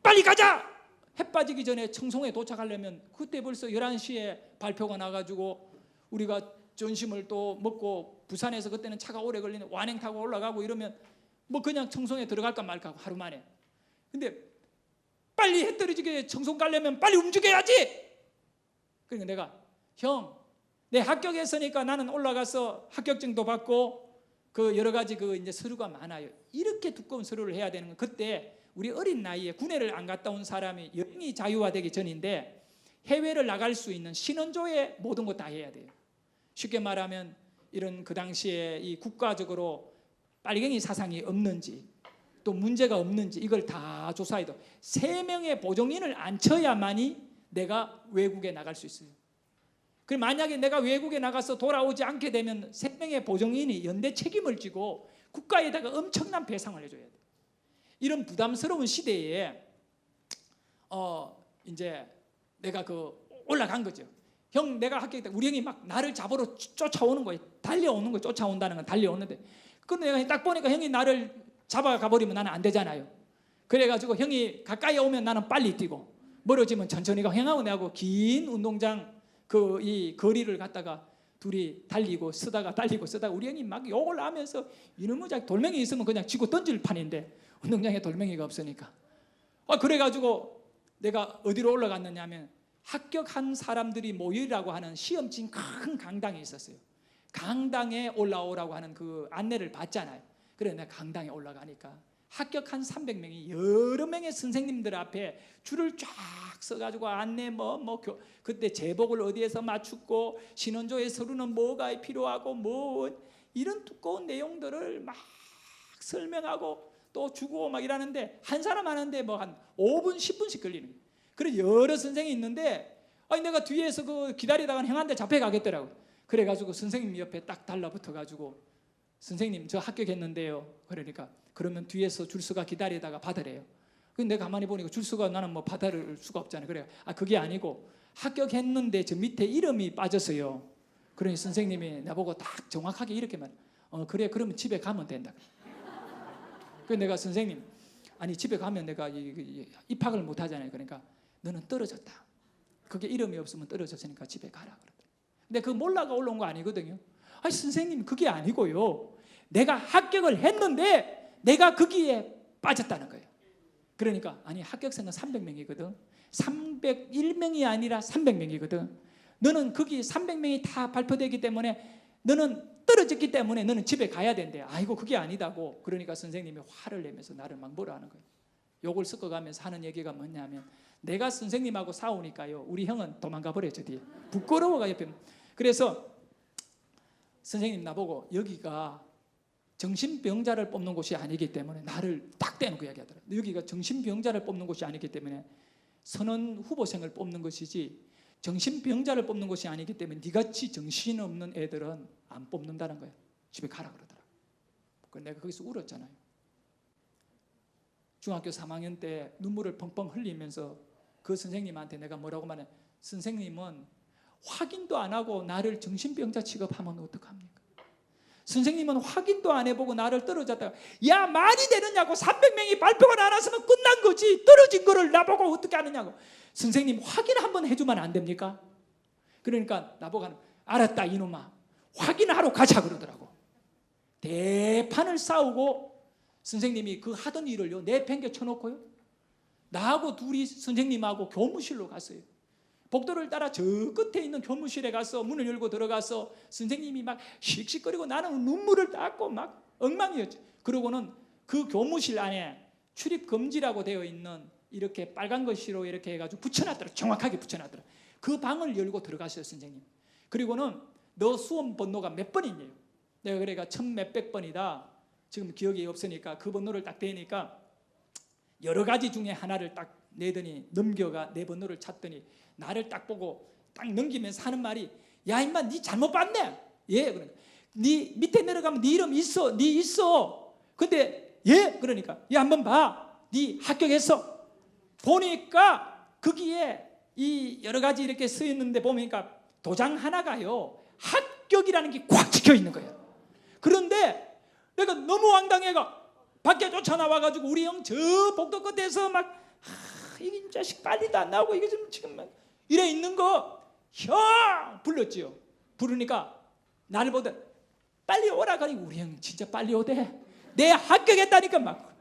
빨리 가자. 해 빠지기 전에 청송에 도착하려면 그때 벌써 11시에 발표가 나가지고 우리가 점심을 또 먹고 부산에서 그때는 차가 오래 걸리는 완행 타고 올라가고 이러면 뭐 그냥 청송에 들어갈까 말까 하고 하루 만에. 근데 빨리 해 떨어지게 청송 가려면 빨리 움직여야지. 그러니까 내가 형 내 합격했으니까 나는 올라가서 합격증도 받고 그 여러 가지 그 이제 서류가 많아요. 이렇게 두꺼운 서류를 해야 되는 건 그때 우리 어린 나이에 군대를 안 갔다 온 사람이 여행이 자유화되기 전인데 해외를 나갈 수 있는 신원조회 모든 거 다 해야 돼요. 쉽게 말하면 이런 그 당시에 이 국가적으로 빨갱이 사상이 없는지 또 문제가 없는지 이걸 다 조사해도 3명의 보정인을 앉혀야만이 내가 외국에 나갈 수 있어요. 그럼 만약에 내가 외국에 나가서 돌아오지 않게 되면 3명의 보정인이 연대 책임을 지고 국가에다가 엄청난 배상을 해줘야 돼요. 이런 부담스러운 시대에 이제 내가 올라간 거죠. 형 내가 합격했다. 우리 형이 막 나를 잡으러 쫓아오는 거예요. 달려오는 거예요. 쫓아온다는 건 달려오는데 근데 내가 딱 보니까 형이 나를 잡아가 버리면 나는 안 되잖아요. 그래가지고 형이 가까이 오면 나는 빨리 뛰고 멀어지면 천천히 가. 형하고 내하고 긴 운동장 이 거리를 갔다가 둘이 달리고 쓰다가 우리 형이 막 욕을 하면서 이놈의 자식 돌멩이 있으면 그냥 치고 던질 판인데 운동장에 돌멩이가 없으니까 그래가지고 내가 어디로 올라갔느냐 하면 합격한 사람들이 모이라고 하는 시험진 큰 강당이 있었어요. 강당에 올라오라고 하는 그 안내를 받잖아요. 그래 내가 강당에 올라가니까 합격한 300명이 여러 명의 선생님들 앞에 줄을 쫙 서가지고 안내 그때 제복을 어디에서 맞추고 신원조의 서류는 뭐가 필요하고 뭐 이런 두꺼운 내용들을 막 설명하고 또 주고 막 이러는데 한 사람 하는데 뭐 한 5분 10분씩 걸리는 거예요. 그래서 여러 선생이 있는데 아니 내가 뒤에서 그 기다리다가 형한테 잡혀가겠더라고. 그래가지고 선생님 옆에 딱 달라붙어가지고 선생님 저 합격했는데요. 그러니까 그러면 뒤에서 줄서가 기다리다가 받으래요. 근데 내가 가만히 보니까 줄서가 나는 뭐 받을 수가 없잖아요. 그래 그게 아니고 합격했는데 저 밑에 이름이 빠졌어요. 그러니 선생님이 나보고 딱 정확하게 이렇게 말. 그래 그러면 집에 가면 된다. 그래서 내가 선생님 아니 집에 가면 내가 입학을 못 하잖아요. 그러니까 너는 떨어졌다. 그게 이름이 없으면 떨어졌으니까 집에 가라 그러더라고요. 근데 그 몰라가 올라온 거 아니거든요. 아니 선생님 그게 아니고요. 내가 합격을 했는데 내가 거기에 빠졌다는 거예요. 그러니까 아니 합격생은 300명이거든. 301명이 아니라 300명이거든. 너는 거기 300명이 다 발표되기 때문에 너는 떨어졌기 때문에 너는 집에 가야 된대. 아이고 그게 아니다고. 그러니까 선생님이 화를 내면서 나를 막 뭐라 하는 거예요. 욕을 섞어가면서 하는 얘기가 뭐냐면 내가 선생님하고 싸우니까요 우리 형은 도망가 버렸죠 뒤에. 부끄러워가 옆에. 그래서 선생님 나보고 여기가 정신병자를 뽑는 곳이 아니기 때문에 나를 딱 떼놓고 이야기하더라고요. 여기가 정신병자를 뽑는 곳이 아니기 때문에 선언 후보생을 뽑는 것이지 정신병자를 뽑는 것이 아니기 때문에 니같이 정신없는 애들은 안 뽑는다는 거예요. 집에 가라 그러더라고요. 내가 거기서 울었잖아요. 중학교 3학년 때 눈물을 펑펑 흘리면서 그 선생님한테 내가 뭐라고 말해? 선생님은 확인도 안 하고 나를 정신병자 취급하면 어떡합니까? 선생님은 확인도 안 해보고 나를 떨어졌다가 야 말이 되느냐고 300명이 발표가 안 왔으면 끝난 거지 떨어진 거를 나보고 어떻게 하느냐고. 선생님 확인 한번 해주면 안 됩니까? 그러니까 나보고 알았다 이놈아 확인하러 가자 그러더라고. 대판을 싸우고 선생님이 그 하던 일을요 내팽개 쳐놓고요 나하고 둘이 선생님하고 교무실로 갔어요. 복도를 따라 저 끝에 있는 교무실에 가서 문을 열고 들어가서 선생님이 막 씩씩거리고 나는 눈물을 닦고 막 엉망이었죠. 그러고는 그 교무실 안에 출입 금지라고 되어 있는 이렇게 빨간 글씨로 이렇게 해가지고 붙여놨더라. 정확하게 붙여놨더라. 그 방을 열고 들어가셨어요 선생님. 그리고는 너 수험 번호가 몇 번이냐요. 내가 그래가 1000몇백 번이다. 지금 기억이 없으니까 그 번호를 딱 대니까 여러 가지 중에 하나를 딱 내더니 넘겨가 내 번호를 찾더니 나를 딱 보고 딱 넘기면서 하는 말이 야 임마 니 잘못 봤네. 예 그러니까 니 밑에 내려가면 니 이름 있어. 니 있어. 근데 예 그러니까 야 한번 봐. 니 합격했어. 보니까 거기에 이 여러 가지 이렇게 써 있는데 보니까 도장 하나가요 합격이라는 게 꽉 찍혀 있는 거예요. 그런데 내가 너무 황당해가 밖에 쫓아나와가지고 우리 형 저 복도 끝에서 막 이게 자식 빨리도 안 나오고 이게 지금 막 이래 있는 거 형 불렀지요. 부르니까 나를 보다 빨리 오라 그러니 우리 형 진짜 빨리 오대. 내 합격했다니까 막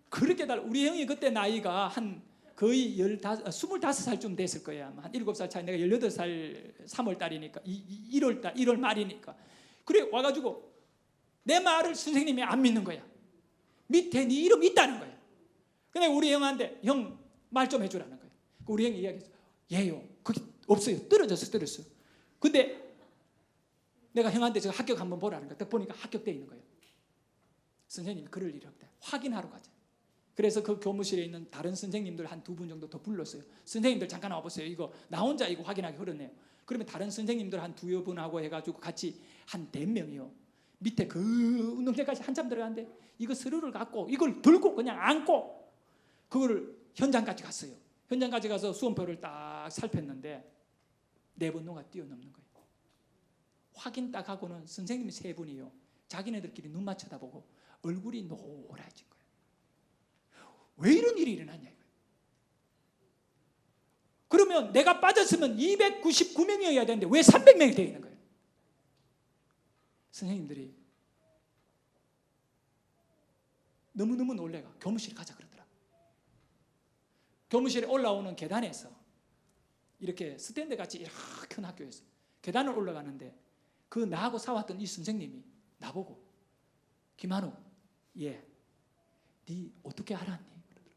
그렇게 달. 우리 형이 그때 나이가 한 거의 25살쯤 됐을 거야. 한 7살 차이. 내가 18살 3월 달이니까 1월 말이니까. 그래 와가지고 내 말을 선생님이 안 믿는 거야. 밑에 네 이름 있다는 거야. 근데 우리 형한테 형 말 좀 해주라는 거야. 우리 형이 이야기했어. 예요. 거기 없어요. 떨어졌어. 근데 내가 형한테 저 합격 한번 보라는 거야. 딱 보니까 합격돼 있는 거예요. 선생님이 그럴 일이 없다. 확인하러 가자. 그래서 그 교무실에 있는 다른 선생님들 한 2분 정도 더 불렀어요. 선생님들 잠깐 와보세요. 이거 나 혼자 이거 확인하기 그렇네요. 그러면 다른 선생님들 한 2분하고 해가지고 같이 한 4명이요. 밑에 그 운동장까지 한참 들어가는데 이거 서류를 갖고 이걸 들고 그냥 안고 그거를 현장까지 갔어요. 현장까지 가서 수험표를 딱 살폈는데 4번호가 뛰어넘는 거예요. 확인 딱 하고는 선생님 3분이요. 자기네들끼리 눈 맞 쳐다보고 얼굴이 노라진 거예요. 왜 이런 일이 일어났냐 이거예요. 그러면 내가 빠졌으면 299명이어야 되는데 왜 300명이 되어 있는 거예요. 선생님들이 너무너무 놀래가 교무실에 가자 그러더라. 교무실에 올라오는 계단에서 이렇게 스탠드 같이 이렇게 큰 학교에서 계단을 올라가는데 그 나하고 싸웠던 이 선생님이 나보고 김한우 예, 네 어떻게 알았니? 그러더라.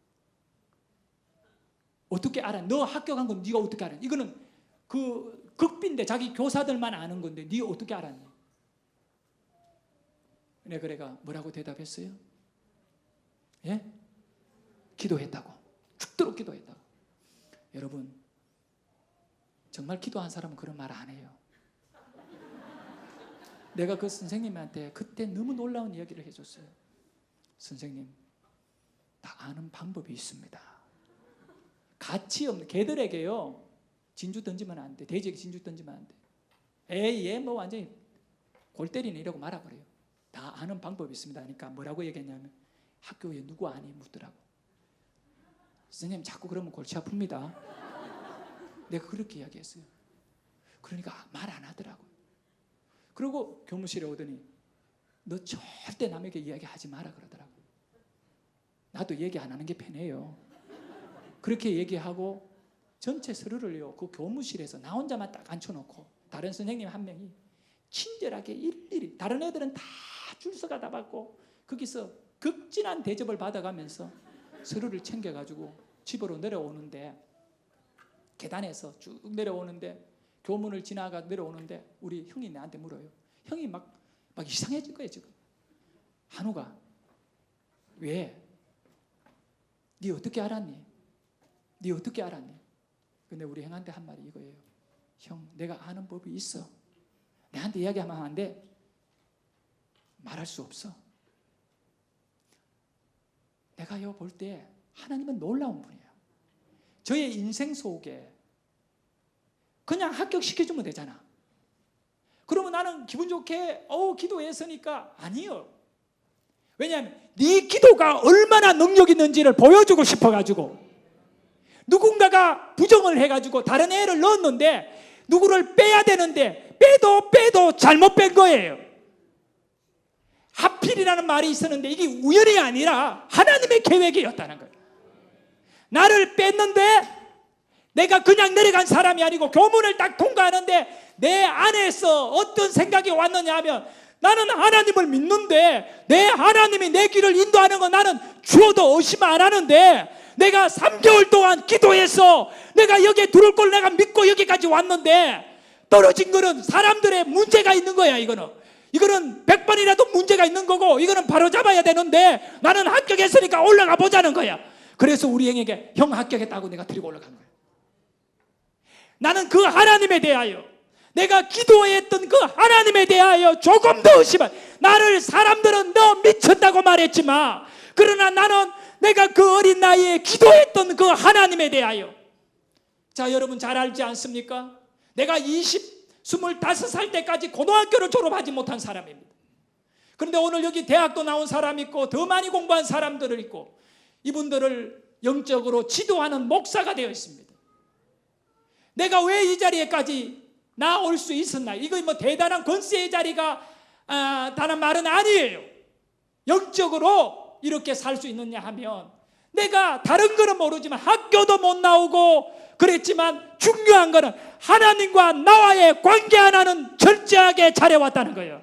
어떻게 알아? 너 합격한 건 네가 어떻게 알았니? 이거는 그 극비인데 자기 교사들만 아는 건데 네 어떻게 알았니? 그래가 뭐라고 대답했어요? 예? 기도했다고. 죽도록 기도했다고. 여러분 정말 기도한 사람은 그런 말 안 해요. 내가 그 선생님한테 그때 너무 놀라운 이야기를 해줬어요. 선생님, 다 아는 방법이 있습니다. 가치 없는 개들에게요, 진주 던지면 안 돼. 돼지에게 진주 던지면 안 돼. 에이, 얘 뭐 완전히 골 때리네 이러고 말아버려요. 다 아는 방법이 있습니다. 그러니까 뭐라고 얘기했냐면, 학교에 누구 아니 묻더라고. 선생님 자꾸 그러면 골치 아픕니다. 내가 그렇게 이야기했어요. 그러니까 말 안 하더라고요. 그리고 교무실에 오더니 너 절대 남에게 이야기하지 마라 그러더라고요. 나도 얘기 안 하는 게 편해요. 그렇게 얘기하고 전체 서류를요, 그 교무실에서 나 혼자만 딱 앉혀놓고 다른 선생님 한 명이 친절하게 일일이, 다른 애들은 다 줄 서가다 받고 거기서 극진한 대접을 받아가면서 서류를 챙겨가지고 집으로 내려오는데, 계단에서 쭉 내려오는데, 교문을 지나가 내려오는데 우리 형이 나한테 물어요. 형이 막 이상해진 거예요 지금. 한우가, 왜? 네 어떻게 알았니? 네 어떻게 알았니? 근데 우리 형한테 한 말이 이거예요. 형, 내가 아는 법이 있어. 내한테 이야기하면 안 돼. 말할 수 없어. 내가요 볼 때 하나님은 놀라운 분이에요. 저의 인생 속에 그냥 합격시켜주면 되잖아. 그러면 나는 기분 좋게 기도했으니까. 아니요. 왜냐하면 네 기도가 얼마나 능력 있는지를 보여주고 싶어가지고, 누군가가 부정을 해가지고 다른 애를 넣었는데 누구를 빼야 되는데 빼도 잘못 뺀 거예요. 하필이라는 말이 있었는데 이게 우연이 아니라 하나님의 계획이었다는 거예요. 나를 뺐는데 내가 그냥 내려간 사람이 아니고 교문을 딱 통과하는데 내 안에서 어떤 생각이 왔느냐 하면, 나는 하나님을 믿는데 내 하나님이 내 길을 인도하는 거 나는 주어도 의심 안 하는데, 내가 3개월 동안 기도해서 내가 여기에 들어올 걸 내가 믿고 여기까지 왔는데 떨어진 거는 사람들의 문제가 있는 거야. 이거는 100번이라도 문제가 있는 거고, 이거는 바로 잡아야 되는데 나는 합격했으니까 올라가 보자는 거야. 그래서 우리 형에게 형 합격했다고 내가 데리고 올라간 거야. 나는 그 하나님에 대하여, 내가 기도했던 그 하나님에 대하여 조금 더 의심한, 나를 사람들은 너 미쳤다고 말했지만 그러나 나는 내가 그 어린 나이에 기도했던 그 하나님에 대하여, 자 여러분 잘 알지 않습니까? 내가 25살 때까지 고등학교를 졸업하지 못한 사람입니다. 그런데 오늘 여기 대학도 나온 사람 있고 더 많이 공부한 사람들을 있고, 이분들을 영적으로 지도하는 목사가 되어 있습니다. 내가 왜 이 자리에까지 나올 수 있었나? 이거 뭐 대단한 권세의 자리가 다는 말은 아니에요. 영적으로 이렇게 살 수 있느냐 하면, 내가 다른 거는 모르지만 학교도 못 나오고 그랬지만 중요한 거는 하나님과 나와의 관계 하나는 철저하게 잘해왔다는 거예요.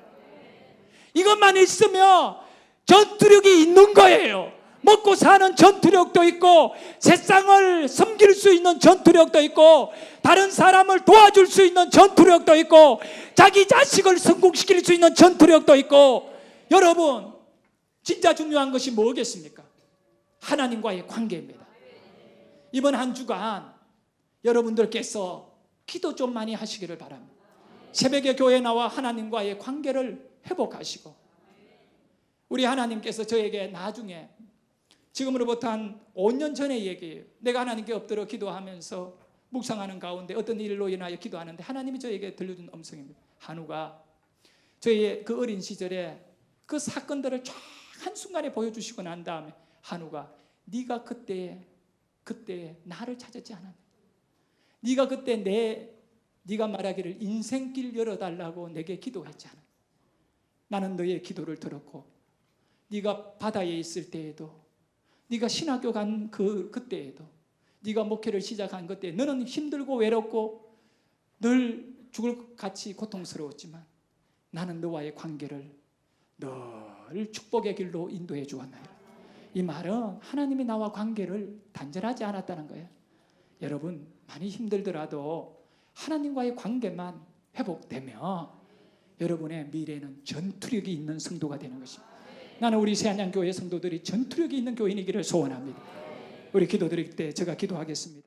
이것만 있으면 전투력이 있는 거예요. 먹고 사는 전투력도 있고, 세상을 섬길 수 있는 전투력도 있고, 다른 사람을 도와줄 수 있는 전투력도 있고, 자기 자식을 성공시킬 수 있는 전투력도 있고. 여러분, 진짜 중요한 것이 뭐겠습니까? 하나님과의 관계입니다. 이번 한 주간 여러분들께서 기도 좀 많이 하시기를 바랍니다. 새벽에 교회 나와 하나님과의 관계를 회복하시고, 우리 하나님께서 저에게 나중에, 지금으로부터 한 5년 전의 얘기예요. 내가 하나님께 엎드려 기도하면서 묵상하는 가운데 어떤 일로 인하여 기도하는데 하나님이 저에게 들려준 음성입니다. 한우가, 저의 그 어린 시절에 그 사건들을 쫙 한순간에 보여주시고 난 다음에, 한우가, 네가 그때 나를 찾았지 않았냐? 네가 그때 네가 말하기를 인생길 열어달라고 내게 기도했지 않았냐? 나는 너의 기도를 들었고, 네가 바다에 있을 때에도, 네가 신학교 간 그때에도, 네가 목회를 시작한 그때, 너는 힘들고 외롭고 늘 죽을 같이 고통스러웠지만 나는 너와의 관계를 늘 축복의 길로 인도해 주었나요? 이 말은 하나님이 나와 관계를 단절하지 않았다는 거예요. 여러분, 많이 힘들더라도 하나님과의 관계만 회복되면 여러분의 미래는 전투력이 있는 성도가 되는 것입니다. 나는 우리 새안양교회 성도들이 전투력이 있는 교인이기를 소원합니다. 우리 기도드릴 때 제가 기도하겠습니다.